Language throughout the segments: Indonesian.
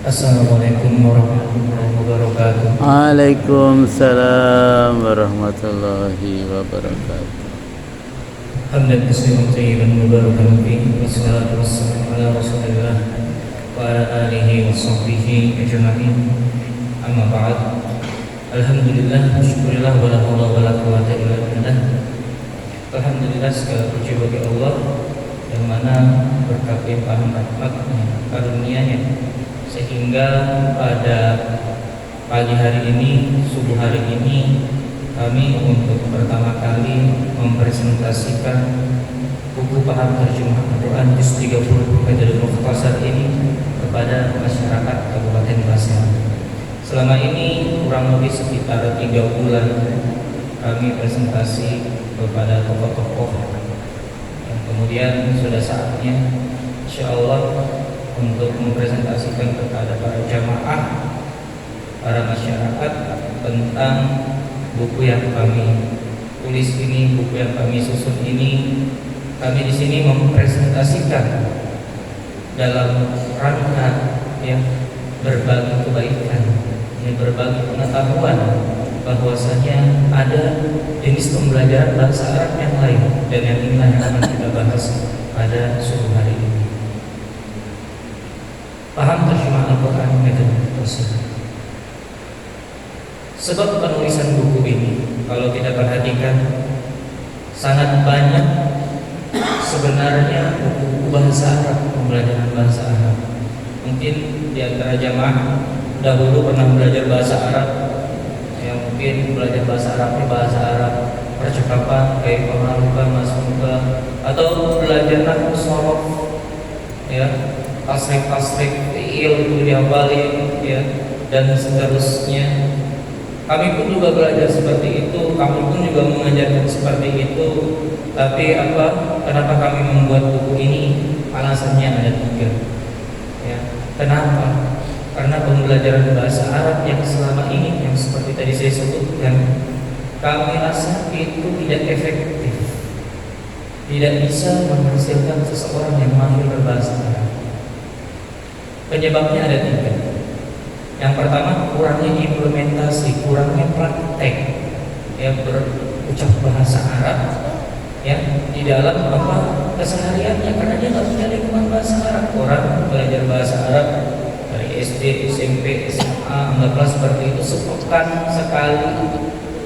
Assalamualaikum warahmatullahi wabarakatuh. Waalaikumsalam warahmatullahi wabarakatuh. Hamdan katsiran thayyiban mubarakan fihi wassalatu wassalamu ala Rasulillah wa ala alihi wa sahbihi ajma'in. Amma ba'd. Alhamdulillah, syukurillah wa la haula wa la quwwata illa billah. Alhamdulillah, segala puji bagi Allah yang mana berkat limpahan rahmat-Nya, karunia-Nya, sehingga pada pagi hari ini, subuh hari ini, kami untuk pertama kali mempresentasikan buku Paham Terjemah Al-Quran Juz 30 Faidul Mukhtasar ini kepada masyarakat Kabupaten Basel. Selama ini kurang lebih sekitar 3 bulan kami presentasi kepada tokoh-tokoh yang kemudian sudah saatnya insyaallah untuk mempresentasikan kepada para jamaah, para masyarakat tentang buku yang kami tulis ini, buku yang kami susun ini. Kami di sini mempresentasikan dalam rangka yang berbagi kebaikan, yang berbagi pengetahuan bahwasanya ada jenis pembelajaran bahasa Arab yang lain, dan yang inilah yang akan kita bahas pada subuh hari ini. Paham terjemah Al-Quran metode tersebut. Sebab penulisan buku ini, kalau kita perhatikan, sangat banyak sebenarnya buku bahasa Arab, pembelajaran bahasa Arab. Mungkin di antara jamaah dahulu pernah belajar bahasa Arab, yang mungkin belajar bahasa Arabnya bahasa Arab percakapan kayak pemaluka, masmuka, atau belajar nahwu shorof, ya, tasrif, fi'il itu dihafalin, ya, dan seterusnya. Kami pun juga belajar seperti itu, kami pun juga mengajarkan seperti itu. Tapi kenapa kami membuat buku ini? Alasannya ada 3. Ya, kenapa? Karena pembelajaran bahasa Arab yang selama ini, yang seperti tadi saya sebutkan, kami rasa itu tidak efektif, tidak bisa menghasilkan seseorang yang mahir berbahasa Arab. Penyebabnya ada 3. Yang pertama, kurangnya implementasi, kurangnya praktek, ya, berucap bahasa Arab, ya, di dalam kesehariannya, karena dia nggak punya lingkungan bahasa Arab. Orang belajar bahasa Arab dari SD, SMP, SMA, anggaplah seperti itu, sepekan sekali.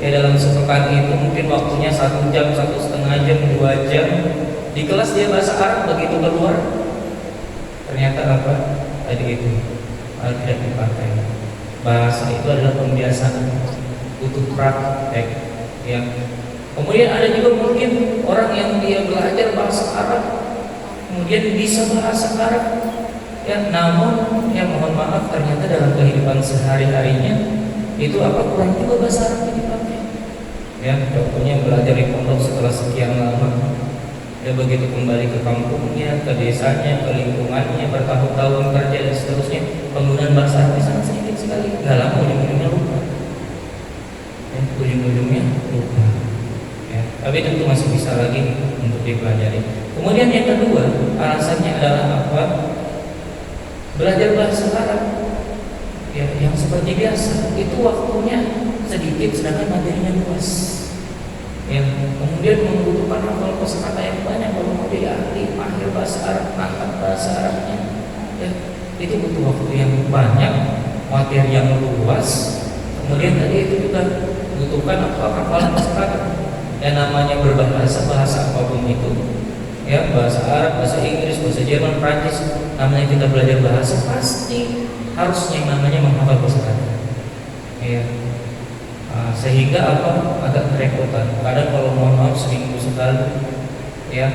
Ya, dalam sepekan itu mungkin waktunya 1 jam, 1,5 jam, 2 jam. Di kelas dia bahasa Arab, begitu keluar ternyata tadi itu tidak dipakai. Bahasa itu adalah pembiasaan, butuh praktek, ya. Kemudian ada juga mungkin orang yang dia belajar bahasa Arab, kemudian bisa bahasa Arab, ya, namun ya mohon maaf ternyata dalam kehidupan sehari-harinya itu kurang juga bahasa Arab yang dipakai. Ya, contohnya belajar di pondok setelah sekian lama, ya, begitu kembali ke kampungnya, ke desanya, ke lingkungannya, bertahun-tahun kerja dan seterusnya, penggunaan bahasa Arab sangat sedikit sekali. Nggak lama ujung-ujungnya lupa, ya, ujung-ujungnya lupa, ya. Tapi tentu masih bisa lagi untuk dipelajari. Kemudian yang kedua, alasannya adalah belajar bahasa Arab, ya, yang seperti biasa itu waktunya sedikit sedangkan materinya luas. Yang kemudian membutuhkan hafal kosakata yang banyak kalau mau jadi ahli mahir bahasa Arab, mantap bahasa Arabnya, ya, itu butuh waktu yang banyak, materi yang luas. Kemudian tadi itu juga butuhkan hafalan kosakata. Yang namanya berbahasa, bahasa apapun itu, ya, bahasa Arab, bahasa Inggris, bahasa Jerman, Prancis, namanya kita belajar bahasa pasti harus yang namanya menghafal kosakata, ya. Sehingga agak kerepotan. Kadang kalau mohon maaf seminggu sekali, ya,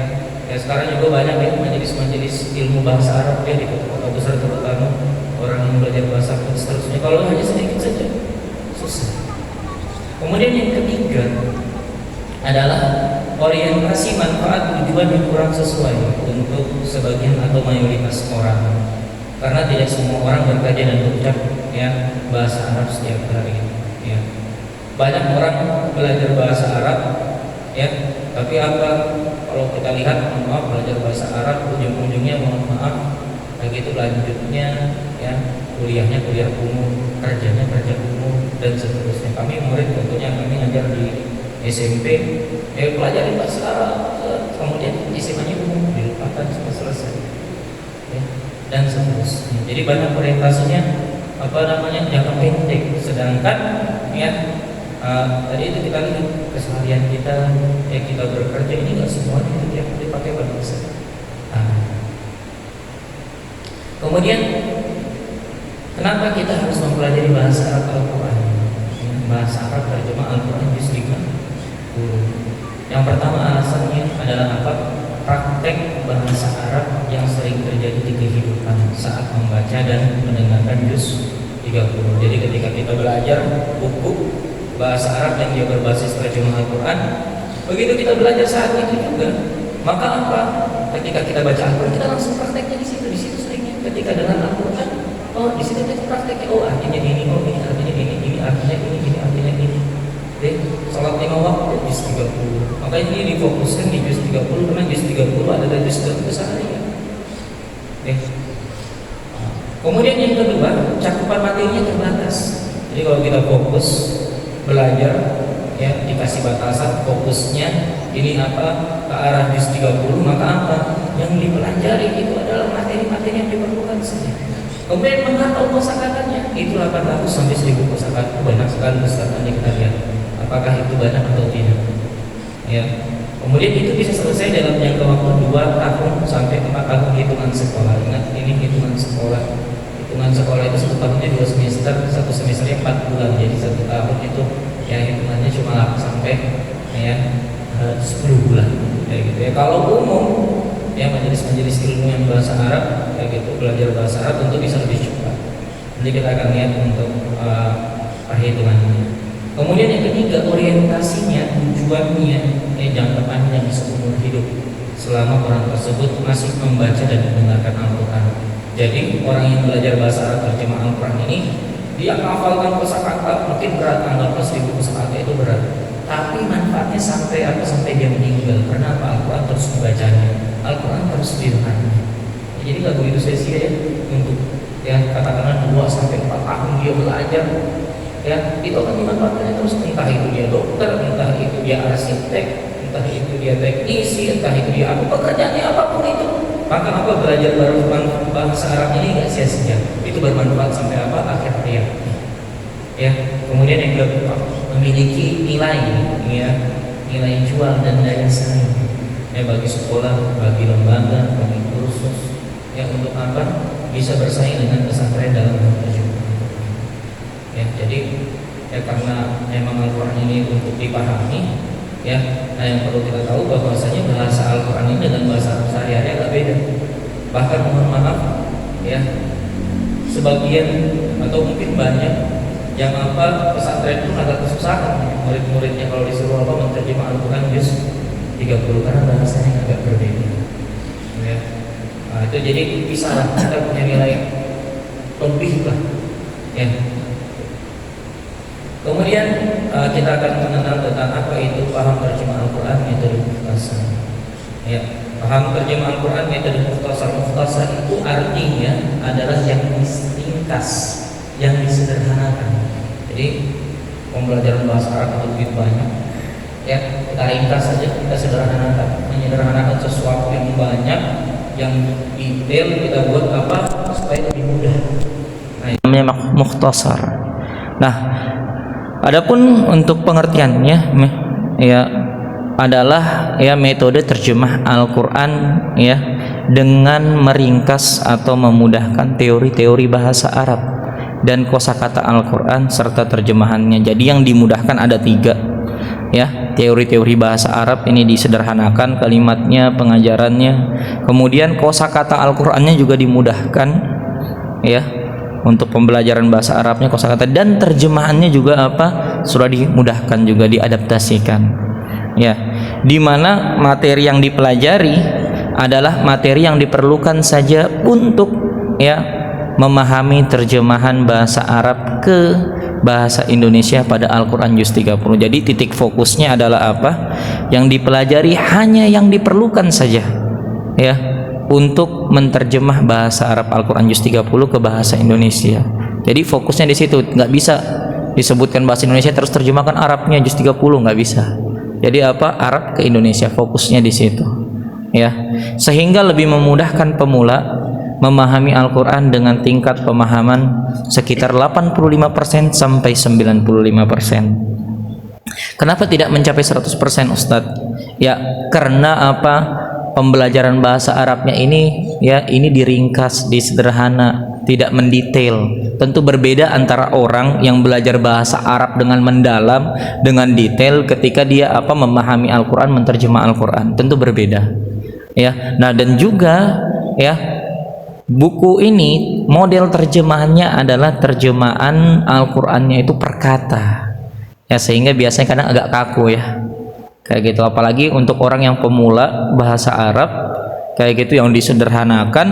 sekarang juga banyak ya majelis-majelis ilmu bahasa Arab, ya, di kota-kota besar terutama orang yang belajar bahasa Arab dan seterusnya. Kalau hanya sedikit saja susah. Kemudian yang ketiga adalah orientasi manfaat tujuan yang kurang sesuai untuk sebagian atau mayoritas orang. Karena tidak semua orang berkaji dan berucap, ya, bahasa Arab setiap hari, ya. Banyak orang belajar bahasa Arab, ya, tapi kalau kita lihat, mohon maaf, belajar bahasa Arab ujung-ujungnya mohon maaf begitu lanjutnya, ya, kuliahnya kuliah umum, kerjanya kerja umum, dan seterusnya. Kami murid tentunya kami ngajar di SMP, pelajari bahasa Arab, kemudian SMA-nya umum dilupakan sampai selesai, ya, dan seterusnya. Jadi banyak orientasinya jangka pendek, sedangkan ya tadi itu kita lihat keseharian kita, kita bekerja ini nggak semuanya itu yang dipakai bahasa. Kemudian kenapa kita harus mempelajari bahasa Arab Al-Quran? Bahasa Arab terjemah Al-Quran juz 50. Yang pertama alasannya adalah apa? Praktek bahasa Arab yang sering terjadi di kehidupan saat membaca dan mendengarkan juz 30. Jadi ketika kita belajar buku bahasa Arab yang dia berbasis terjemah Al-Quran, begitu kita belajar saat itu juga, maka apa? Ketika kita baca Al-Quran kita langsung prakteknya di situ seringnya. Ketika dengan Al-Quran, oh di situ kita prakteknya, oh artinya ini, oh ini artinya ini artinya ini artinya ini. Salat 5 waktu juz 30. Maka ini difokuskan di juz 30 karena juz 30 adalah juz keseharian. Kemudian yang kedua, cakupan materinya terbatas. Jadi kalau kita fokus belajar, ya dikasih batasan fokusnya ini apa ke arah juz 30, maka apa yang dipelajari itu adalah materi-materi yang diperlukan saja. Kemudian menghafal kosakatanya itu 800 sampai 1000 kosakata, banyak sekali kosakatanya kita lihat. Apakah itu banyak atau tidak? Ya. Kemudian itu bisa selesai dalam jangka waktu 2 tahun sampai 4 tahun hitungan sekolah. Ingat ini hitungan sekolah. Hitungan sekolah itu 1 tahunnya 2 semester, 1 semesternya 4 bulan. Jadi 1 tahun itu ya hitungannya cuma sampai ya 10 bulan. Kayak gitu ya. Kalau umum ya majelis-majelis ilmu yang bahasa Arab kayak gitu, belajar bahasa Arab tentu bisa lebih cepat. Nanti kita akan lihat untuk perhitungannya. Kemudian yang ketiga, orientasinya, tujuannya jangka panjang seumur hidup selama orang tersebut masih membaca dan mendengarkan Al-Quran. Jadi orang yang belajar bahasa Arab terjemah Al-Quran ini, dia menghafalkan kosakata mungkin berat, anggaplah 1000 kosakata itu berat. Tapi manfaatnya sampai dia meninggal. Karena apa? Al-Quran terus dibacanya, Al-Quran terus direnungkannya. Jadi nggak begitu sia-sia ya untuk ya katakanlah 2 sampai 4 tahun dia belajar. Ya, itu akan dimanfaatkan terus, entah itu dia dokter, entah itu dia arsitek, entah itu dia teknisi, entah itu dia apa pekerjaannya apapun itu. Maka apa belajar baru bahasa Arab ini nggak sia-sia, itu bermanfaat sampai apa akhir hayat. Ya, kemudian yang kedua memiliki nilai, ya, nilai jual dan daya saing. Ya, bagi sekolah, bagi lembaga, bagi kursus, ya untuk apa bisa bersaing dengan pesantren dalam hal ya, jadi ya karena memang Al-Quran ini untuk dipahami ya, nah yang perlu kita tahu bahwasanya bahasa Al-Quran ini dengan bahasa Arab sehari-hari agak beda. Bahkan mohon maaf ya, sebagian atau mungkin banyak yang pesantren itu agak kesusahan murid-muridnya kalau disuruh menerjemah Al-Quran juz 30 karena bahasanya agak berbeda ya. Nah itu jadi bisa lah kita punya nilai lebih lah ya. Kemudian kita akan mengenal tentang apa itu paham terjemah Al-Quran metode mukhtasar. Ya, paham terjemah Al-Quran metode mukhtasar. Mukhtasar itu artinya adalah yang disingkas, yang disederhanakan. Jadi pembelajaran bahasa Arab itu begitu banyak. Ya, kita ringkas saja, kita sederhanakan, menyederhanakan sesuatu yang banyak, yang detail kita buat apa supaya lebih mudah. Nah, namanya mukhtasar. Nah, adapun untuk pengertiannya ya adalah ya metode terjemah Al-Quran ya dengan meringkas atau memudahkan teori-teori bahasa Arab dan kosakata Al-Quran serta terjemahannya. Jadi yang dimudahkan ada 3 ya, teori-teori bahasa Arab ini disederhanakan kalimatnya, pengajarannya, kemudian kosakata Al-Qurannya juga dimudahkan ya. Untuk pembelajaran bahasa Arabnya kosakata dan terjemahannya juga sudah dimudahkan, juga diadaptasikan ya, dimana materi yang dipelajari adalah materi yang diperlukan saja untuk ya memahami terjemahan bahasa Arab ke bahasa Indonesia pada Al-Quran juz 30. Jadi titik fokusnya adalah yang dipelajari hanya yang diperlukan saja ya, untuk menterjemah bahasa Arab Al-Quran juz 30 ke bahasa Indonesia. Jadi fokusnya di situ, nggak bisa disebutkan bahasa Indonesia terus terjemahkan Arabnya juz 30, nggak bisa. Jadi apa, Arab ke Indonesia, fokusnya di situ ya, sehingga lebih memudahkan pemula memahami Al-Quran dengan tingkat pemahaman sekitar 85% sampai 95%. Kenapa tidak mencapai 100% Ustadz? Ya karena apa, pembelajaran bahasa Arabnya ini ya, ini diringkas, disederhana, tidak mendetail. Tentu berbeda antara orang yang belajar bahasa Arab dengan mendalam, dengan detail, ketika dia apa, memahami Al-Quran, menterjemah Al-Quran, tentu berbeda ya. Nah dan juga ya, buku ini model terjemahannya adalah terjemahan Al-Qur'annya itu per kata ya, sehingga biasanya kadang agak kaku ya kayak gitu, apalagi untuk orang yang pemula bahasa Arab kayak gitu, yang disederhanakan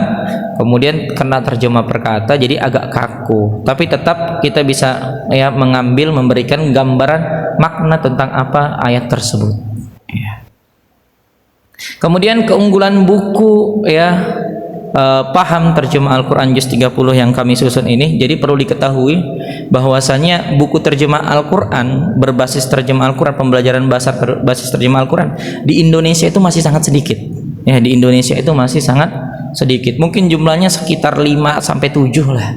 kemudian kena terjemah per kata jadi agak kaku, tapi tetap kita bisa ya mengambil, memberikan gambaran makna tentang apa ayat tersebut ya. Kemudian keunggulan buku ya, paham terjemah Al-Quran juz 30 yang kami susun ini. Jadi perlu diketahui bahwasanya buku terjemah Al-Quran berbasis terjemah Al-Quran, pembelajaran bahasa berbasis terjemah Al-Quran di Indonesia itu masih sangat sedikit ya, di Indonesia itu masih sangat sedikit, mungkin jumlahnya sekitar 5 sampai 7 lah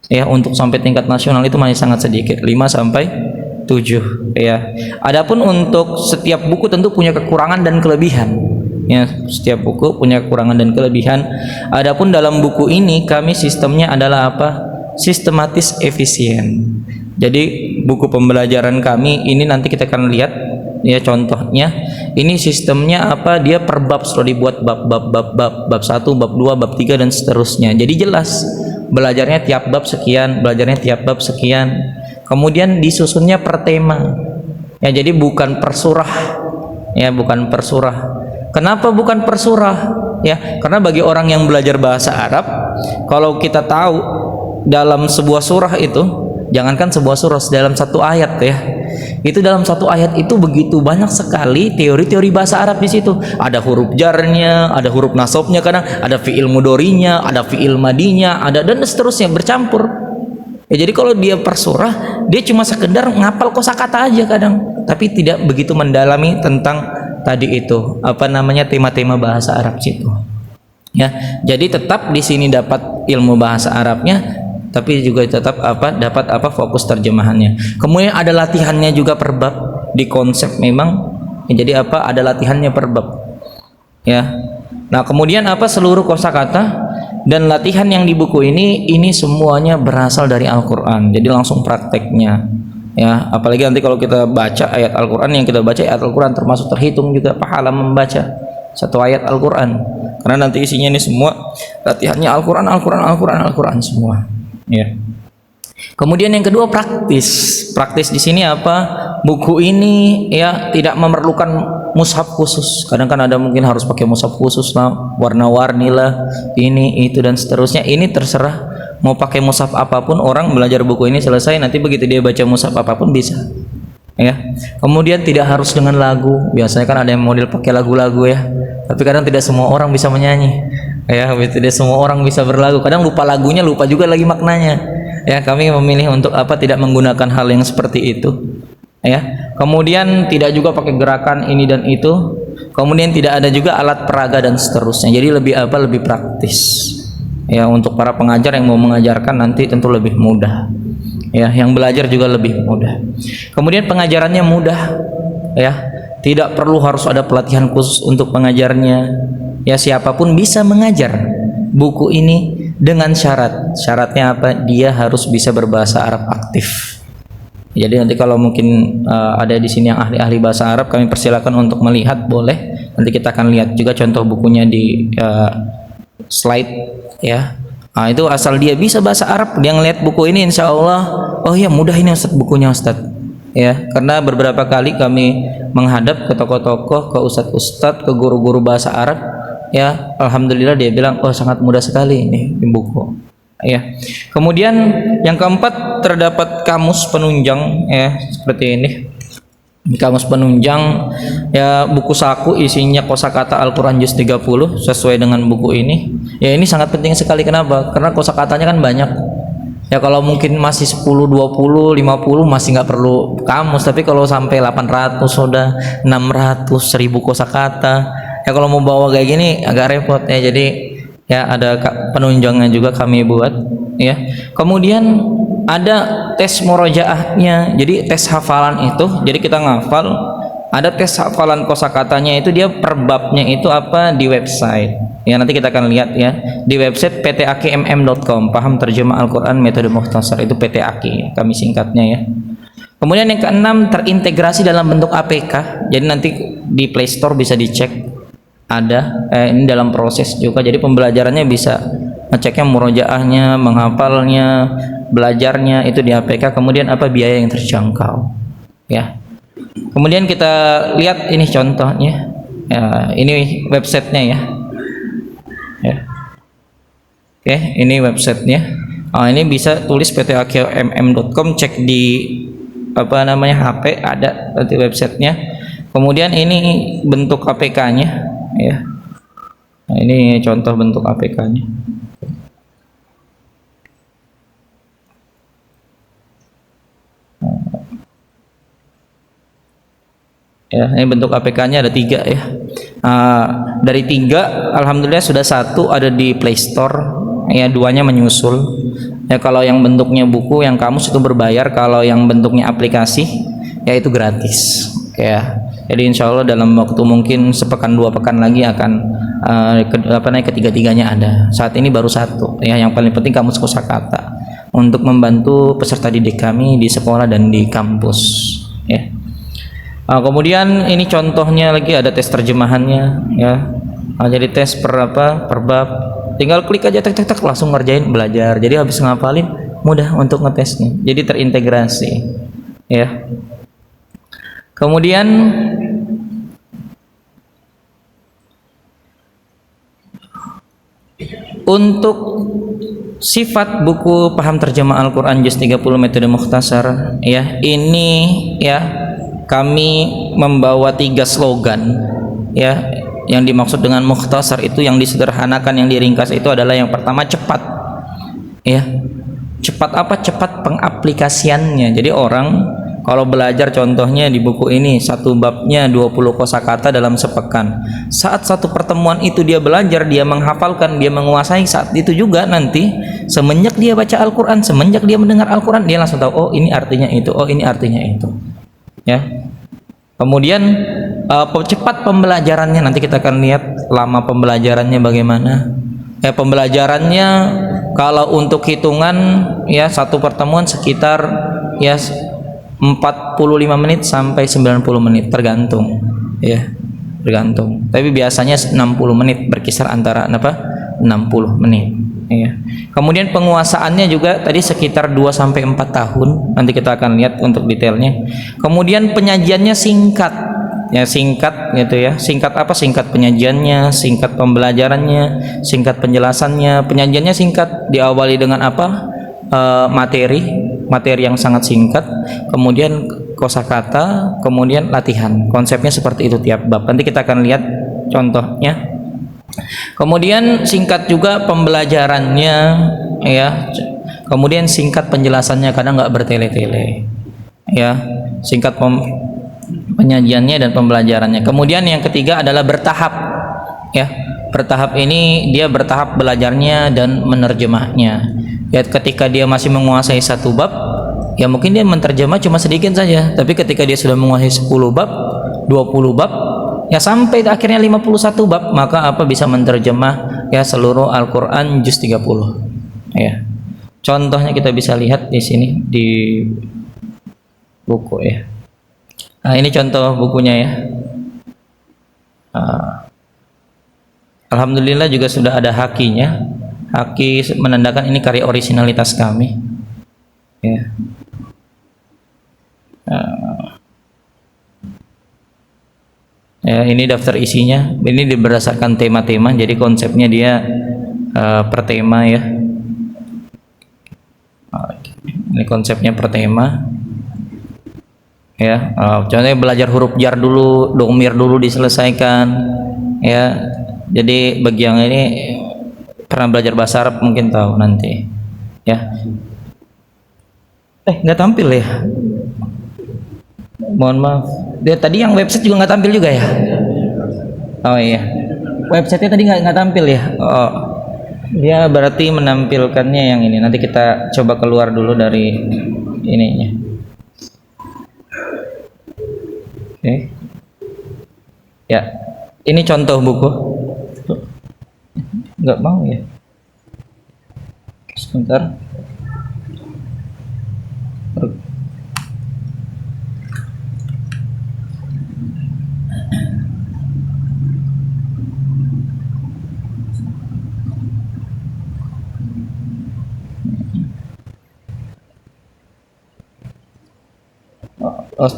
ya, untuk sampai tingkat nasional itu masih sangat sedikit, 5 sampai 7 ya. Adapun untuk setiap buku tentu punya kekurangan dan kelebihan ya, setiap buku punya kekurangan dan kelebihan. Adapun dalam buku ini kami sistemnya adalah apa, sistematis, efisien. Jadi buku pembelajaran kami ini nanti kita akan lihat ya contohnya. Ini sistemnya apa, dia per bab sudah dibuat, bab 1, bab 2, bab 3 dan seterusnya. Jadi jelas belajarnya tiap bab sekian, belajarnya tiap bab sekian. Kemudian disusunnya per tema ya, jadi bukan per surah ya, bukan per surah. Kenapa bukan per surah ya? Karena bagi orang yang belajar bahasa Arab, kalau kita tahu dalam sebuah surah itu, jangankan sebuah surah, dalam satu ayat ya, itu dalam satu ayat itu begitu banyak sekali teori-teori bahasa Arab di situ. Ada huruf jarnya, ada huruf nasabnya, kadang ada fiil mudhori'nya, ada fiil madinya, ada dan seterusnya, bercampur. Ya, jadi kalau dia per surah, dia cuma sekedar ngapal kosakata aja kadang, tapi tidak begitu mendalami tentang tadi itu apa namanya, tema-tema bahasa Arab situ. Ya, jadi tetap di sini dapat ilmu bahasa Arabnya, tapi juga tetap apa, dapat apa, fokus terjemahannya. Kemudian ada latihannya juga per bab, di konsep memang ya, jadi apa, ada latihannya per bab ya. Nah kemudian apa, seluruh kosakata dan latihan yang di buku ini semuanya berasal dari Al-Quran, jadi langsung prakteknya ya. Apalagi nanti kalau kita baca ayat Al-Quran, yang kita baca ayat Al-Quran termasuk terhitung juga pahala membaca satu ayat Al-Quran, karena nanti isinya ini semua latihannya Al-Quran, Al-Quran, Al-Quran, Al-Quran semua ya. Kemudian yang kedua, praktis di sini apa, buku ini ya tidak memerlukan mushaf khusus. Kadang kan ada mungkin harus pakai mushaf khusus lah, warna-warni lah, ini itu dan seterusnya. Ini terserah mau pakai mushaf apapun, orang belajar buku ini selesai, nanti begitu dia baca mushaf apapun bisa ya. Kemudian tidak harus dengan lagu, biasanya kan ada yang model pakai lagu-lagu ya, tapi kadang tidak semua orang bisa menyanyi ya, tidak semua orang bisa berlagu, kadang lupa lagunya, lupa juga lagi maknanya ya. Kami memilih untuk apa, tidak menggunakan hal yang seperti itu ya. Kemudian tidak juga pakai gerakan ini dan itu, kemudian tidak ada juga alat peraga dan seterusnya. Jadi lebih apa, lebih praktis ya, untuk para pengajar yang mau mengajarkan nanti tentu lebih mudah ya, yang belajar juga lebih mudah. Kemudian pengajarannya mudah ya, tidak perlu harus ada pelatihan khusus untuk pengajarnya ya, siapapun bisa mengajar buku ini dengan syaratnya apa, dia harus bisa berbahasa Arab aktif. Jadi nanti kalau mungkin ada di sini yang ahli-ahli bahasa Arab, kami persilakan untuk melihat, boleh. Nanti kita akan lihat juga contoh bukunya di slide ya. Nah, itu asal dia bisa bahasa Arab, dia ngelihat buku ini, insya Allah, oh ya mudah ini Ustaz bukunya Ustaz ya. Karena beberapa kali kami menghadap ke tokoh-tokoh, ke ustadz-ustadz, ke guru-guru bahasa Arab ya, alhamdulillah dia bilang, oh sangat mudah sekali ini buku ya. Kemudian yang keempat, terdapat kamus penunjang ya seperti ini Kamus Penunjang ya, buku saku isinya kosakata Al-Qur'an juz 30 sesuai dengan buku ini. Ya ini sangat penting sekali, kenapa? Karena kosakatanya kan banyak. Ya kalau mungkin masih 10, 20, 50 masih nggak perlu kamus, tapi kalau sampai 800 sudah 600, 1000 kosakata. Ya kalau mau bawa kayak gini agak repot ya. Jadi ya ada penunjangnya juga kami buat ya. Kemudian ada tes murojaahnya, jadi tes hafalan itu, jadi kita ngafal, ada tes hafalan kosakatanya itu, dia per babnya itu apa di website ya, nanti kita akan lihat ya di website ptakmm.com, paham terjemah Al-Quran metode mukhtasar, itu PTAK kami singkatnya ya. Kemudian yang keenam, terintegrasi dalam bentuk APK, jadi nanti di Play Store bisa dicek, ada ini dalam proses juga, jadi pembelajarannya bisa ngeceknya murojaahnya, menghafalnya, belajarnya itu di APK. Kemudian apa biaya yang terjangkau ya. Kemudian kita lihat ini contohnya ya, ini websitenya ya. Oke, ini websitenya. Ini bisa tulis ptakmm.com, cek di apa namanya HP, ada nanti websitenya. Kemudian ini bentuk APK-nya ya. Nah, ini contoh bentuk APK-nya. Ya, ini bentuk APK-nya ada 3 ya. Dari 3, alhamdulillah sudah 1 ada di Play Store ya, 2-nya menyusul ya. Kalau yang bentuknya buku, yang kamus itu berbayar, kalau yang bentuknya aplikasi ya itu gratis ya. Jadi insya Allah dalam waktu mungkin sepekan 2 pekan lagi akan ketiga-tiganya ada. Saat ini baru 1 ya. Yang paling penting kamus kosakata untuk membantu peserta didik kami di sekolah dan di kampus ya. Kemudian ini contohnya lagi, ada tes terjemahannya ya. Jadi tes per bab, tinggal klik aja tek langsung ngerjain, belajar. Jadi habis ngapalin mudah untuk ngetesnya, jadi terintegrasi ya. Kemudian untuk sifat buku paham terjemah Al-Quran juz 30 metode mukhtasar ya, ini ya kami membawa 3 slogan ya. Yang dimaksud dengan mukhtasar itu, yang disederhanakan, yang diringkas itu adalah yang pertama cepat ya. Cepat apa? Cepat pengaplikasiannya. Jadi orang kalau belajar, contohnya di buku ini 1 babnya 20 kosakata dalam sepekan. Saat 1 pertemuan itu dia belajar, dia menghafalkan, dia menguasai, saat itu juga nanti semenjak dia baca Al-Quran, semenjak dia mendengar Al-Quran, dia langsung tahu, oh ini artinya itu, oh ini artinya itu ya. Kemudian cepat pembelajarannya, nanti kita akan lihat lama pembelajarannya bagaimana ya. Pembelajarannya kalau untuk hitungan ya, 1 pertemuan sekitar ya 45 menit sampai 90 menit tergantung ya, tergantung, tapi biasanya 60 menit, berkisar antara 60 menit ya. Kemudian penguasaannya juga tadi sekitar 2 sampai 4 tahun, nanti kita akan lihat untuk detailnya. Kemudian penyajiannya singkat ya, singkat gitu ya. Singkat apa? Singkat penyajiannya, singkat pembelajarannya, singkat penjelasannya. Penyajiannya singkat, diawali dengan apa? Materi yang sangat singkat, kemudian kosakata, kemudian latihan. Konsepnya seperti itu tiap bab, nanti kita akan lihat contohnya. Kemudian singkat juga pembelajarannya ya. Kemudian singkat penjelasannya, kadang nggak bertele-tele ya. Singkat penyajiannya dan pembelajarannya. Kemudian yang ketiga adalah bertahap ya. Bertahap ini dia bertahap belajarnya dan menerjemahnya ya. Ketika dia masih menguasai 1 bab ya, mungkin dia menerjemah cuma sedikit saja, tapi ketika dia sudah menguasai 10 bab, 20 bab ya, sampai akhirnya 51 bab, maka apa? Bisa menerjemah ya seluruh Al-Quran juz 30 ya. Contohnya kita bisa lihat di sini di buku ya. Nah, ini contoh bukunya ya. Alhamdulillah juga sudah ada hakinya. Haki menandakan ini karya orisinalitas kami ya. Ya, ini daftar isinya. Ini berdasarkan tema-tema, jadi konsepnya dia per tema ya. Ini konsepnya per tema. Ya, contohnya belajar huruf jar dulu, domir dulu diselesaikan. Ya, jadi bagi yang ini pernah belajar bahasa Arab mungkin tahu nanti. Ya, nggak tampil ya. Mohon maaf. Dia tadi yang website juga nggak tampil juga ya. Oh iya, websitenya tadi nggak tampil ya. Oh, dia berarti menampilkannya yang ini. Nanti kita coba keluar dulu dari ininya. Oke. Ya, ini contoh buku. Nggak mau ya. Sebentar.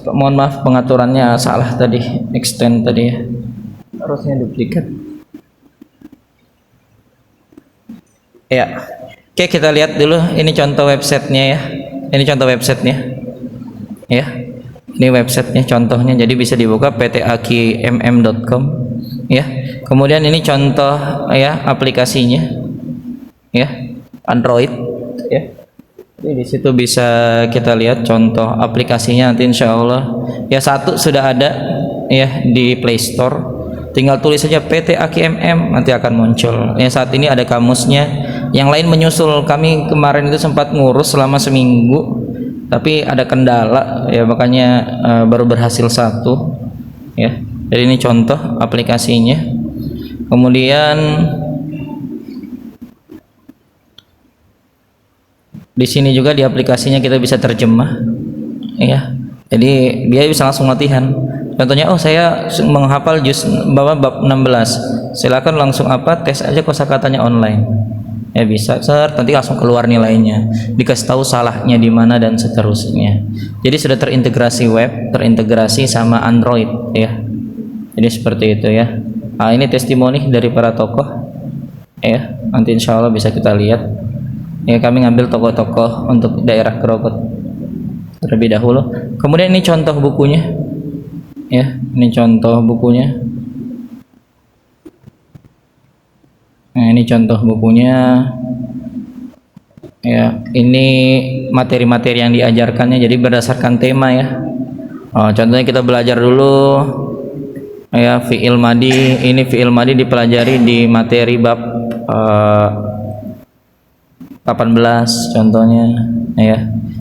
Mohon maaf pengaturannya salah tadi, extend tadi ya, harusnya duplikat ya. Oke, kita lihat dulu ini contoh websitenya ya, ini contoh websitenya ya, ini websitenya contohnya, jadi bisa dibuka ptakmm.com ya. Kemudian ini contoh ya aplikasinya ya, Android ya. Jadi di situ bisa kita lihat contoh aplikasinya nanti insya Allah ya. Satu sudah ada ya di Play Store, tinggal tulis saja PTAKMM nanti akan muncul ya. Saat ini ada kamusnya, yang lain menyusul. Kami kemarin itu sempat ngurus selama seminggu tapi ada kendala ya, makanya baru berhasil satu ya. Jadi ini contoh aplikasinya. Kemudian di sini juga di aplikasinya kita bisa terjemah ya, jadi dia bisa langsung latihan. Contohnya, oh saya menghafal juz bab 16, silakan langsung tes aja kosakatanya online ya, bisa nanti langsung keluar nilainya, dikasih tahu salahnya di mana dan seterusnya. Jadi sudah terintegrasi web, terintegrasi sama Android ya. Jadi seperti itu ya. Nah, ini testimoni dari para tokoh ya, nanti insya Allah bisa kita lihat ya. Kami ngambil tokoh-tokoh untuk daerah Grogol terlebih dahulu. Kemudian ini contoh bukunya ya, ini contoh bukunya. Nah, ini contoh bukunya ya. Ini materi-materi yang diajarkannya, jadi berdasarkan tema ya. Contohnya kita belajar dulu ya fi'il madi. Ini fi'il madi dipelajari di materi bab 18 contohnya ya.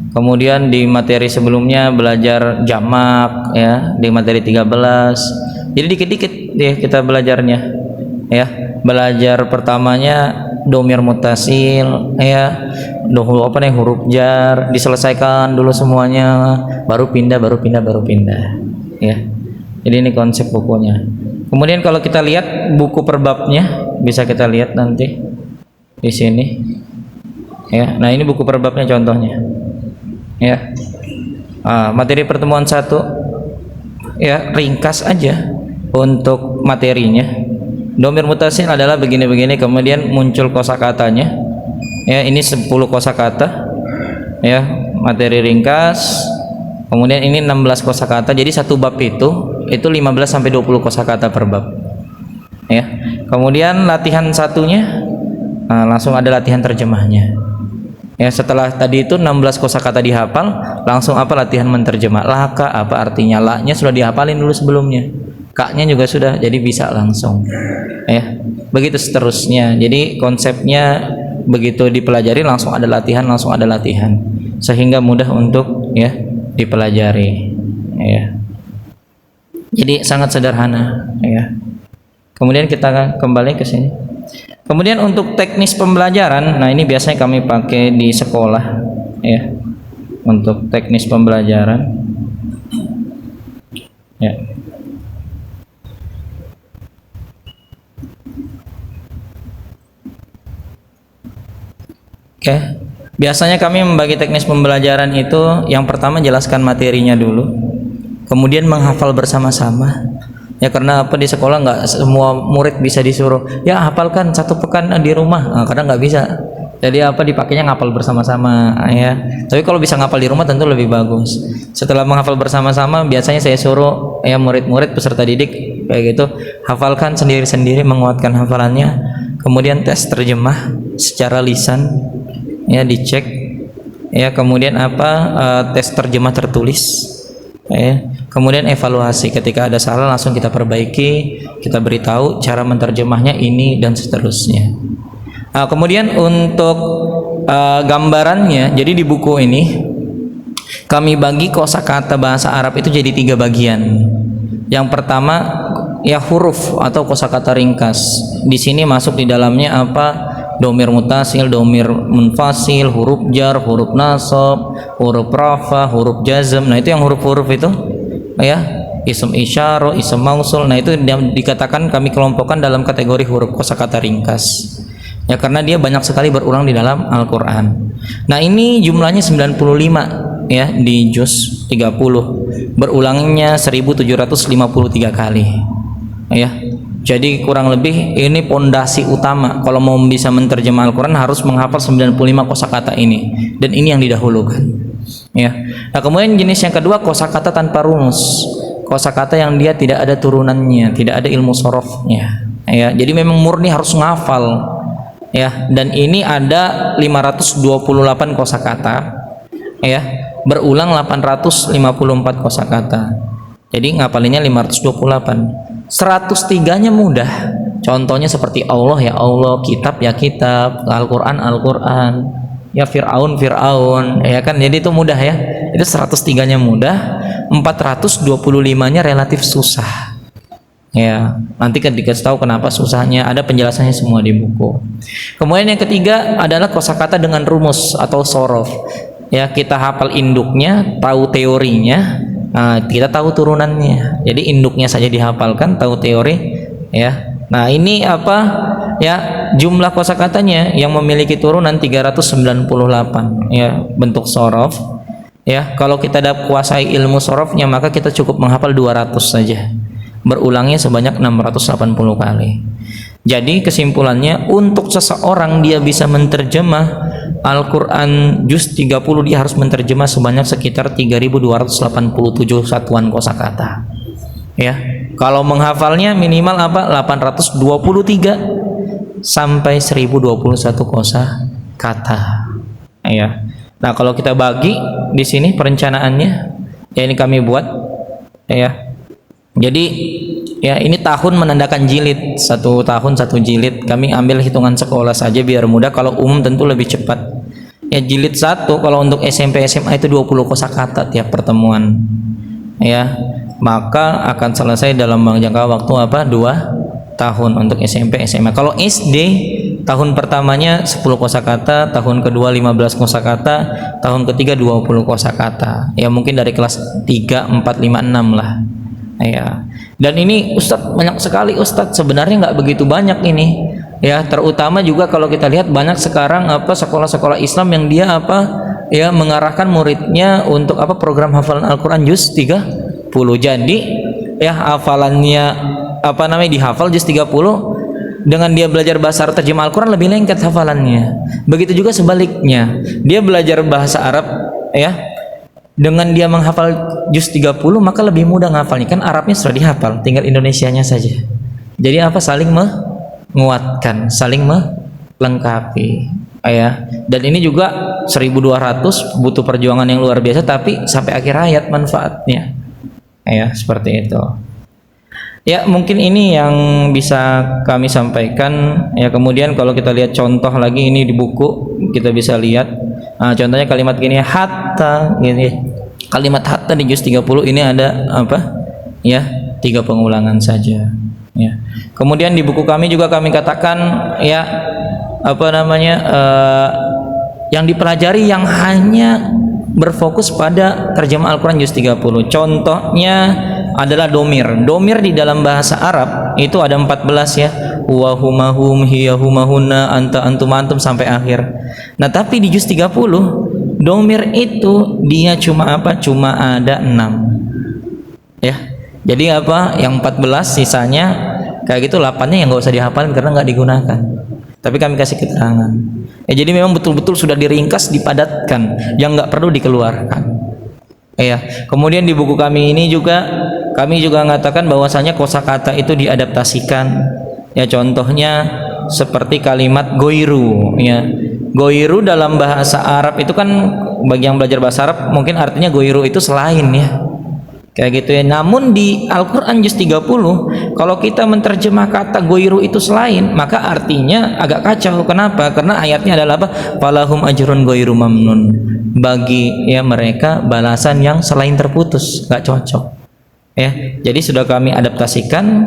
Kemudian di materi sebelumnya belajar jamak ya, di materi 13. Jadi dikit-dikit ya kita belajarnya ya. Belajar pertamanya domir mutasil ya, huruf jar diselesaikan dulu semuanya, baru pindah ya. Jadi ini konsep bukunya. Kemudian kalau kita lihat buku per babnya, bisa kita lihat nanti di sini ya. Nah, ini buku per babnya contohnya ya. Materi pertemuan 1 ya, ringkas aja untuk materinya. Domir mutasil adalah begini-begini, kemudian muncul kosakatanya ya. Ini 10 kosakata ya, materi ringkas. Kemudian ini 16 kosakata, jadi satu bab itu 15 sampai 20 kosakata per bab ya. Kemudian latihan satunya langsung ada latihan terjemahnya ya. Setelah tadi itu 16 kosakata dihafal, langsung latihan menterjemah. Laka apa artinya, la-nya sudah dihafalin dulu sebelumnya, ka-nya juga sudah, jadi bisa langsung ya. Begitu seterusnya. Jadi konsepnya begitu dipelajari langsung ada latihan, sehingga mudah untuk ya dipelajari ya. Jadi sangat sederhana ya. Kemudian kita kembali ke sini. Kemudian untuk teknis pembelajaran, nah ini biasanya kami pakai di sekolah ya, untuk teknis pembelajaran ya. Oke, biasanya kami membagi teknis pembelajaran itu, yang pertama jelaskan materinya dulu, kemudian menghafal bersama-sama ya. Karena di sekolah nggak semua murid bisa disuruh ya hafalkan 1 pekan di rumah, kadang nggak bisa Jadi apa dipakainya ngapal bersama-sama ya. Tapi kalau bisa ngapal di rumah tentu lebih bagus. Setelah menghafal bersama-sama biasanya saya suruh ya murid-murid peserta didik kayak gitu, hafalkan sendiri-sendiri, menguatkan hafalannya. Kemudian tes terjemah secara lisan ya, dicek ya. Kemudian tes terjemah tertulis ya. Kemudian evaluasi, ketika ada salah langsung kita perbaiki, kita beritahu cara menerjemahnya ini dan seterusnya. Kemudian untuk gambarannya, jadi di buku ini kami bagi kosakata bahasa Arab itu jadi 3 bagian. Yang pertama ya huruf atau kosakata ringkas. Di sini masuk di dalamnya domir mutasil, domir munfasil, huruf jar, huruf nasab, huruf rafa, huruf jazm. Nah itu yang huruf-huruf itu ya, ism isyarah, ism mausul. Nah itu dikatakan kami kelompokkan dalam kategori huruf kosakata ringkas. Ya karena dia banyak sekali berulang di dalam Al-Qur'an. Nah, ini jumlahnya 95 ya di juz 30. Berulangnya 1753 kali. Ya. Jadi kurang lebih ini pondasi utama kalau mau bisa menerjemah Al-Qur'an harus menghafal 95 kosakata ini, dan ini yang didahulukan. Ya. Nah, kemudian jenis yang kedua kosakata tanpa rumus. Kosakata yang dia tidak ada turunannya, tidak ada ilmu sorofnya. Ya, jadi memang murni harus ngafal. Ya, dan ini ada 528 kosakata ya, berulang 854 kosakata. Jadi ngapalinnya 528. 103-nya mudah. Contohnya seperti Allah ya Allah, kitab ya kitab, Al-Qur'an Al-Qur'an, ya Fir'aun Fir'aun, ya kan. Jadi itu mudah ya. Itu 103-nya mudah, 425-nya relatif susah. Ya, nanti kan dikasih tahu kenapa susahnya, ada penjelasannya semua di buku. Kemudian yang ketiga adalah kosakata dengan rumus atau sorof. Ya, kita hafal induknya, tahu teorinya, kita tahu turunannya. Jadi induknya saja dihafalkan, tahu teori. Ya, nah ini ya jumlah kosakatanya yang memiliki turunan 398. Ya, bentuk sorof. Ya, kalau kita dapat kuasai ilmu sorofnya maka kita cukup menghafal 200 saja. Berulangnya sebanyak 680 kali. Jadi kesimpulannya, untuk seseorang dia bisa menerjemah Al-Quran juz 30, dia harus menerjemah sebanyak sekitar 3287 satuan kosakata. Ya, kalau menghafalnya minimal 823 sampai 1021 kosakata. Ya. Nah, kalau kita bagi di sini perencanaannya, ya ini kami buat ya. Jadi ya ini tahun menandakan jilid, 1 tahun 1 jilid. Kami ambil hitungan sekolah saja biar mudah, kalau umum tentu lebih cepat. Ya jilid 1 kalau untuk SMP SMA itu 20 kosakata tiap pertemuan. Ya, maka akan selesai dalam jangka waktu 2 tahun untuk SMP SMA. Kalau SD tahun pertamanya 10 kosakata, tahun kedua 15 kosakata, tahun ketiga 20 kosakata. Ya mungkin dari kelas 3, 4, 5, 6 lah. Ya, dan ini Ustadz banyak sekali Ustadz, sebenarnya nggak begitu banyak ini ya, terutama juga kalau kita lihat banyak sekarang sekolah-sekolah Islam yang dia ya mengarahkan muridnya untuk program hafalan Al-Quran juz 30. Jadi ya hafalannya dihafal juz 30, dengan dia belajar bahasa Arab terjemah Al-Quran lebih lengket hafalannya. Begitu juga sebaliknya, dia belajar bahasa Arab ya, dengan dia menghafal juz 30 maka lebih mudah ngafalnya, kan Arabnya sudah dihafal, tinggal Indonesianya saja. Jadi saling menguatkan, saling melengkapi ya. Dan ini juga 1200 butuh perjuangan yang luar biasa, tapi sampai akhir hayat manfaatnya ya, seperti itu. Ya mungkin ini yang bisa kami sampaikan ya. Kemudian kalau kita lihat contoh lagi ini di buku, kita bisa lihat contohnya kalimat gini, hatta gini. Kalimat hatta di juz 30 ini ada ya 3 pengulangan saja ya. Kemudian di buku kami juga kami katakan ya yang dipelajari yang hanya berfokus pada terjemah Al-Quran juz 30. Contohnya adalah domir. Domir di dalam bahasa Arab itu ada 14 ya. Huwa humahum, hiya humahunna, anta antum antum sampai akhir. Nah, tapi di juz 30 domir itu dia cuma ada 6. Ya. Jadi yang 14 sisanya kayak gitu, 8-nya yang nggak usah dihafalin karena nggak digunakan. tapi kami kasih keterangan. Jadi memang betul-betul sudah diringkas, dipadatkan, yang nggak perlu dikeluarkan. Kemudian di buku kami ini juga kami juga mengatakan bahwasanya kosakata itu diadaptasikan. Contohnya seperti kalimat goiru. Goiru dalam bahasa Arab itu kan, bagi yang belajar bahasa Arab mungkin artinya goiru itu selain, kayak gitu Namun di Al-Quran juz 30, kalau kita menerjemah kata goiru itu selain, maka artinya agak kacau. Kenapa? Karena ayatnya adalah apa? Falahum ajrun goiru mamnun, bagi mereka balasan yang selain terputus, nggak cocok. Jadi sudah kami adaptasikan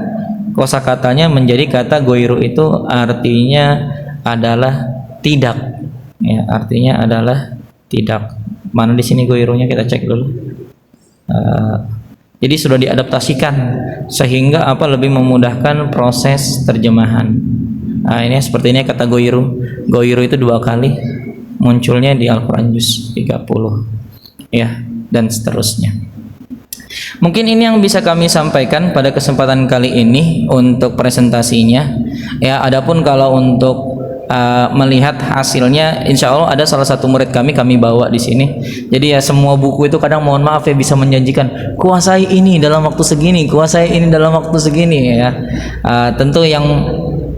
kosakatanya menjadi kata goiru itu artinya adalah tidak. Artinya adalah tidak. Mana di sini goirunya, kita cek dulu. Jadi sudah diadaptasikan sehingga lebih memudahkan proses terjemahan. Ini seperti ini kata goiru. Goiru itu 2 kali munculnya di Al-Quran juz 30, dan seterusnya. Mungkin ini yang bisa kami sampaikan pada kesempatan kali ini untuk presentasinya. Adapun kalau untuk melihat hasilnya, insya Allah ada salah satu murid kami bawa di sini. Jadi semua buku itu kadang mohon maaf bisa menjanjikan kuasai ini dalam waktu segini, kuasai ini dalam waktu segini. Tentu yang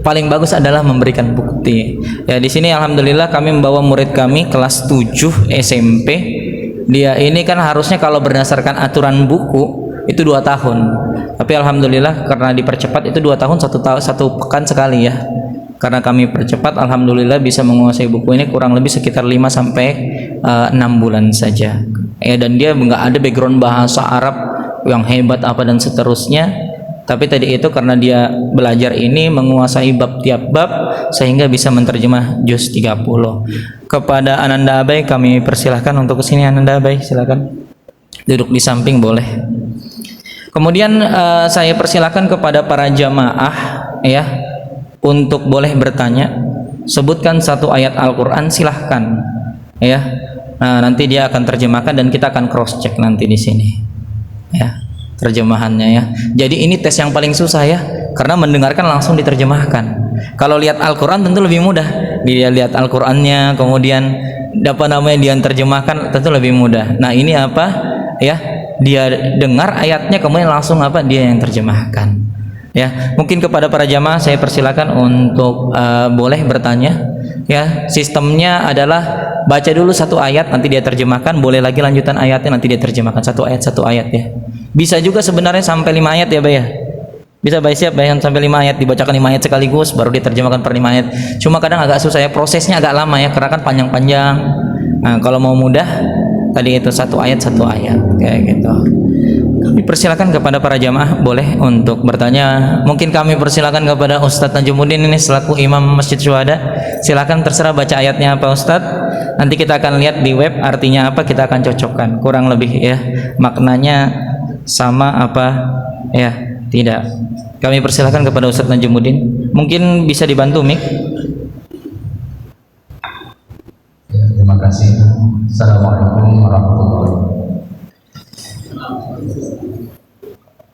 paling bagus adalah memberikan bukti. Di sini alhamdulillah kami membawa murid kami kelas 7 SMP. Dia ini kan harusnya kalau berdasarkan aturan buku itu 2 tahun, tapi alhamdulillah karena dipercepat itu 2 tahun 1 pekan sekali. Karena kami percepat, alhamdulillah bisa menguasai buku ini kurang lebih sekitar 5 sampai 6 bulan saja. Dan dia nggak ada background bahasa Arab yang hebat apa dan seterusnya. Tapi tadi itu karena dia belajar ini menguasai bab tiap bab sehingga bisa menerjemah juz 30. Kepada Ananda Abai kami persilahkan untuk kesini. Ananda Abai, silakan duduk di samping boleh. Kemudian saya persilahkan kepada para jamaah untuk boleh bertanya. Sebutkan 1 ayat Al-Quran, silahkan nanti dia akan terjemahkan dan kita akan cross check nanti di sini terjemahannya. Jadi ini tes yang paling susah karena mendengarkan langsung diterjemahkan. Kalau lihat Al-Quran tentu lebih mudah, dia lihat Al-Qurannya kemudian dia terjemahkan tentu lebih mudah. Nah ini dia dengar ayatnya kemudian langsung dia yang terjemahkan. Mungkin kepada para jamaah saya persilakan untuk boleh bertanya. Sistemnya adalah baca dulu 1 ayat, nanti dia terjemahkan, boleh lagi lanjutan ayatnya, nanti dia terjemahkan 1 ayat Bisa juga sebenarnya sampai 5 ayat Bay Bisa Bay, siap Bay, sampai 5 ayat dibacakan 5 ayat sekaligus baru diterjemahkan per 5 ayat. Cuma kadang agak susah prosesnya agak lama karena kan panjang-panjang. Nah, kalau mau mudah tadi itu 1 ayat kayak gitu. Kami persilakan kepada para jamaah boleh untuk bertanya. Mungkin kami persilakan kepada Ustadz Najumuddin ini selaku Imam Masjid Syuhada. Silakan terserah baca ayatnya apa Ustadz. Nanti kita akan lihat di web artinya apa, kita akan cocokkan kurang lebih maknanya sama apa tidak. Kami persilakan kepada Ustadz Najumuddin. Mungkin bisa dibantu Mik. Terima kasih. Assalamualaikum warahmatullahi wabarakatuh.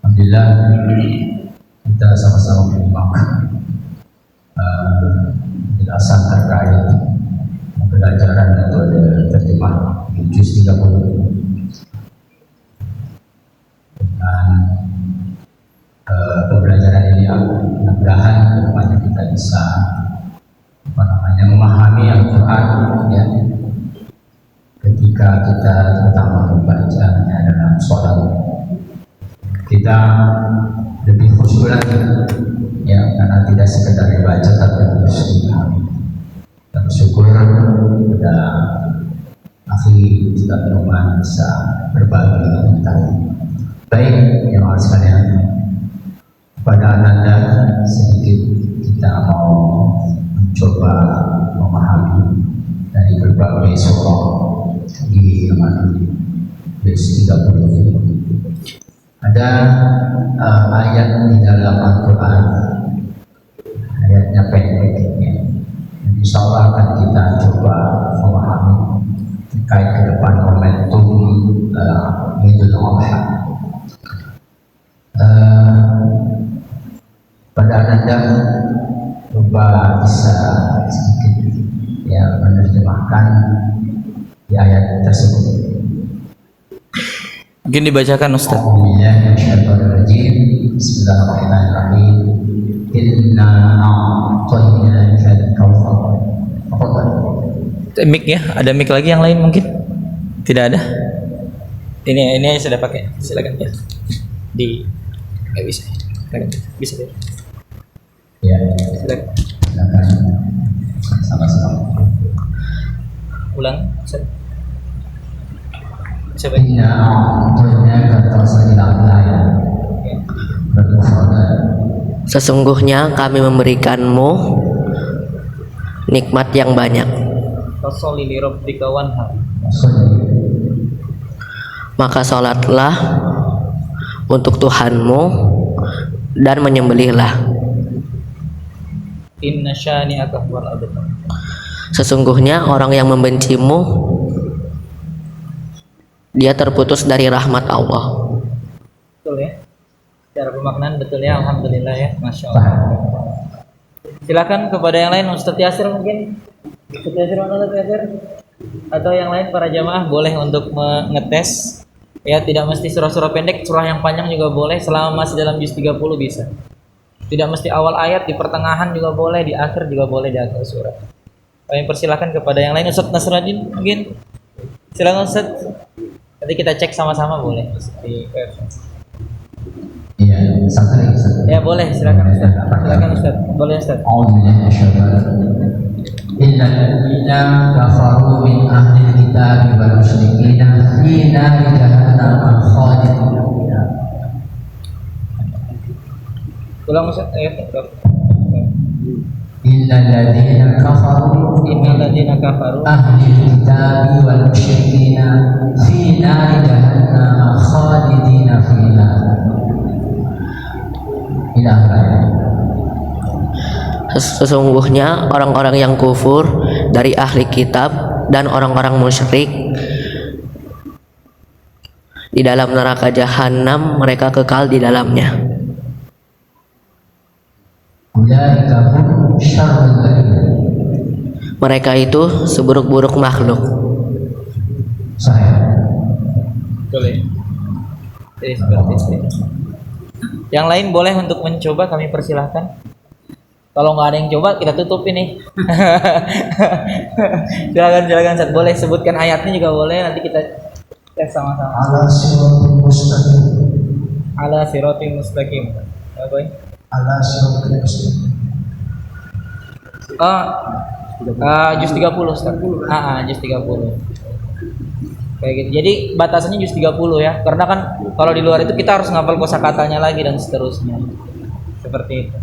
Alhamdulillah kita sama-sama menyimak penjelasan terkait pembelajaran metode terjemah juz 30 dan pembelajaran ini mudah-mudahan kedepannya kita bisa memahami Al-Quran ketika kita terutama membacanya dalam sholat, kita lebih khusyuk lagi karena tidak sekedar dibaca tapi harus dipahami. Dan bersyukur pada akhi Ustaz Numan bisa berbagi tentang baik yang harus sekalian. Pada Ananda sedikit kita mau mencoba memahami dari berbagai surah di juz 30 ini. Ada ayat di dalam Al-Quran, ayatnya pendek insya Allah akan kita coba memahami terkait ke depan momentum Idul Adha. Pada Anda coba bisa sedikit ya menerjemahkan di ayat tersebut. Mungkin dibacakan Ustaz. A'udzubillahiminasyaitonirrajim. Bismillahirrahmanirrahim. Inna a'tainakal kautsar. Mic ya, ada mic lagi yang lain mungkin? Tidak ada. Ini aja sudah pakai. Silakan ya. Nggak bisa. Silakan. Bisa ya. Ya, Silakan. silakan sama-sama. Ulang. Ustaz. Coba. Inna a'tainakal kautsar ila ayat. Bermufradat. Sesungguhnya kami memberikanmu nikmat yang banyak. Fasholli li rabbika wanhar. Maka sholatlah untuk Tuhanmu dan menyembelihlah. Inna syani'aka huwal abtar. Sesungguhnya orang yang membencimu, dia terputus dari rahmat Allah. Betul ya? Secara pemaknaan betul ya, alhamdulillah ya, masya Allah. Silakan kepada yang lain, Ustadz Yasir mungkin, Ustadz Yasir mana Ustadz Yasir? Atau yang lain para jamaah boleh untuk mengetes. Ya, tidak mesti surah-surah pendek, surah yang panjang juga boleh, selama masih dalam juz 30 bisa. Tidak mesti awal ayat, di pertengahan juga boleh, di akhir juga boleh, di akhir surah. Kami persilakan kepada yang lain, Ustadz Nasruddin mungkin. Silakan Ustadz. Nanti kita cek sama-sama boleh di Iya, satu lagi. ya boleh, silakan Ustaz. Silakan Ustaz. Boleh Ustaz. Innal ladzina kafaru min ahli kitab wal musyrikina fi nari jahannam khalidina fiha. Ulang Ustaz. Ayo. Innal ladzina kafaru Innal ladzina kafaru ahli kitab wal musyrikina fi nari jahannam khalidina fiha. Sesungguhnya orang-orang yang kufur dari ahli kitab dan orang-orang musyrik di dalam neraka jahanam, mereka kekal di dalamnya. Mereka itu seburuk-buruk makhluk. boleh. Jadi seperti itu. Yang lain boleh untuk mencoba, kami persilahkan. Kalau nggak ada yang coba, kita tutup ini. silakan Ustaz. Boleh sebutkan ayatnya juga boleh. Nanti kita tes sama-sama. Ala siratil mustaqim. Apa ini? Ala siratil mustaqim. Juz 30 Ustaz. Juz 30. Kayak gitu. Jadi batasannya juz 30 ya. Karena kan kalau di luar itu kita harus ngapal kosakatanya lagi dan seterusnya. Seperti itu.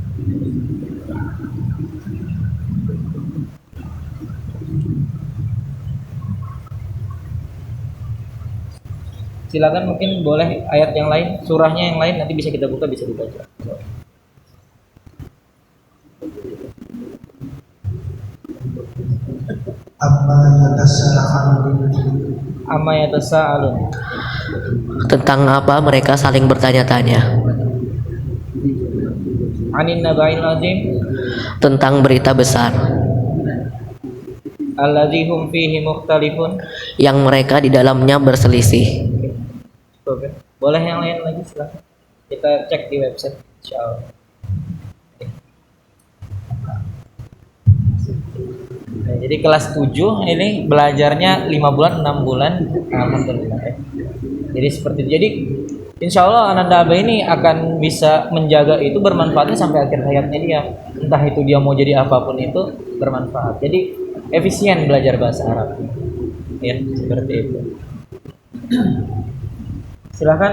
Silakan, mungkin boleh ayat yang lain, surahnya yang lain nanti bisa kita buka, bisa dibaca. Amma yatasaalun. Tentang apa mereka saling bertanya-tanya? Anin naba'il azim. Tentang berita besar Alladzi hum fihi mukhtalifun. yang mereka di dalamnya berselisih. Oke. Boleh yang lain lagi, silakan. Kita cek di website insyaallah. Nah, jadi kelas 7 ini belajarnya 5 bulan, 6 bulan. Alhamdulillah. Jadi seperti itu. Jadi insya Allah Ananda Aba ini akan bisa menjaga itu, bermanfaatnya sampai akhir hayatnya dia. Entah itu dia mau jadi apapun itu bermanfaat. Jadi efisien belajar bahasa Arab. Ya, seperti itu. Silakan,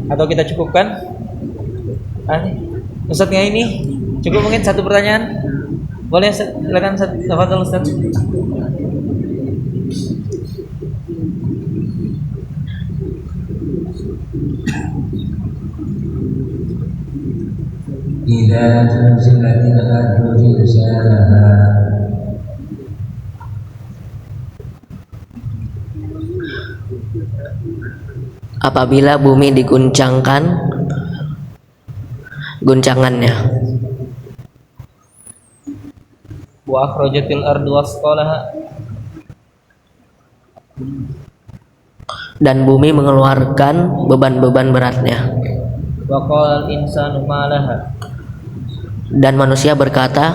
atau kita cukupkan? Ustadz nggak ini cukup, mungkin satu pertanyaan boleh? Silakan Ustadz. Tafadhol Ustadz. Idza zulzilatil ardu zilzalaha. Apabila bumi diguncangkan guncangannya. wa akhrajatil ardu wasqalaha dan bumi mengeluarkan beban-beban beratnya. wa qala al-insanu ma laha Dan manusia berkata,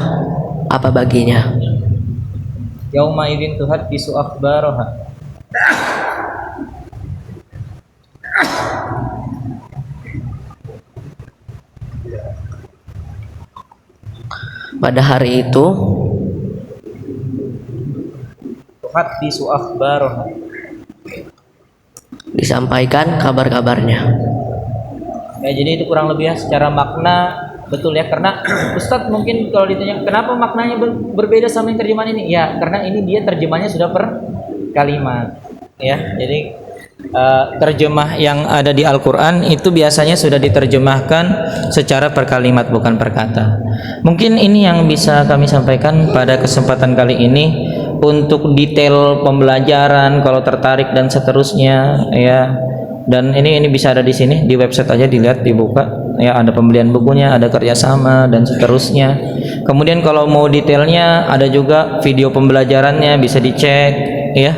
apa baginya? yauma idzin tuhaddisu akhbaraha Pada hari itu tuhaddisu akhbaraha disampaikan kabar-kabarnya. ya. Jadi itu kurang lebih ya secara makna betul ya, karena Ustadz mungkin kalau ditanya kenapa maknanya berbeda sama yang terjemahan ini, ya karena ini dia terjemahnya sudah per kalimat ya. Jadi terjemah yang ada di Al-Quran itu biasanya sudah diterjemahkan secara per kalimat, bukan per kata. Mungkin ini yang bisa kami sampaikan pada kesempatan kali ini. Untuk detail pembelajaran kalau tertarik dan seterusnya ya, dan ini bisa ada di sini di website aja, dilihat, dibuka ya, ada pembelian bukunya, ada kerjasama dan seterusnya. Kemudian kalau mau detailnya ada juga video pembelajarannya, bisa dicek ya.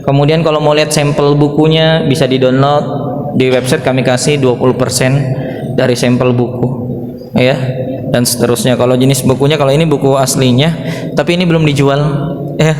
Kemudian kalau mau lihat sampel bukunya bisa di-download di website, kami kasih 20% dari sampel buku ya, dan seterusnya. Kalau jenis bukunya, kalau ini buku aslinya tapi ini belum dijual ya.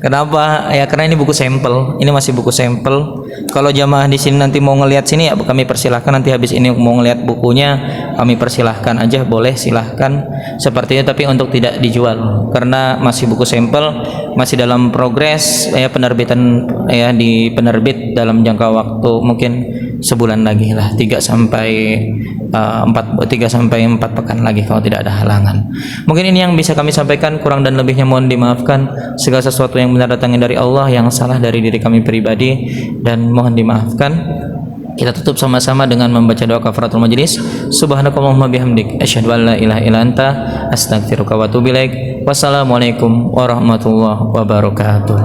Kenapa? Ya karena ini buku sampel. Ini masih buku sampel. Kalau jamaah di sini nanti mau ngelihat sini ya kami persilahkan, nanti habis ini mau ngelihat bukunya kami persilahkan aja, boleh silahkan seperti itu, tapi untuk tidak dijual karena masih buku sampel, masih dalam progres ya penerbitan ya, di penerbit dalam jangka waktu mungkin sebulan lagi lah, 3 sampai 4 pekan lagi kalau tidak ada halangan. Mungkin ini yang bisa kami sampaikan, kurang dan lebihnya mohon dimaafkan. Segala sesuatu yang benar datangnya dari Allah, yang salah dari diri kami pribadi, dan mohon dimaafkan. Kita tutup sama-sama dengan membaca doa kafaratul majlis. Subhanakallahumma bihamdik, asyhadu an la ilaha illa anta, astaghfiruka wa atubu ilaik. Wassalamualaikum warahmatullahi wabarakatuh.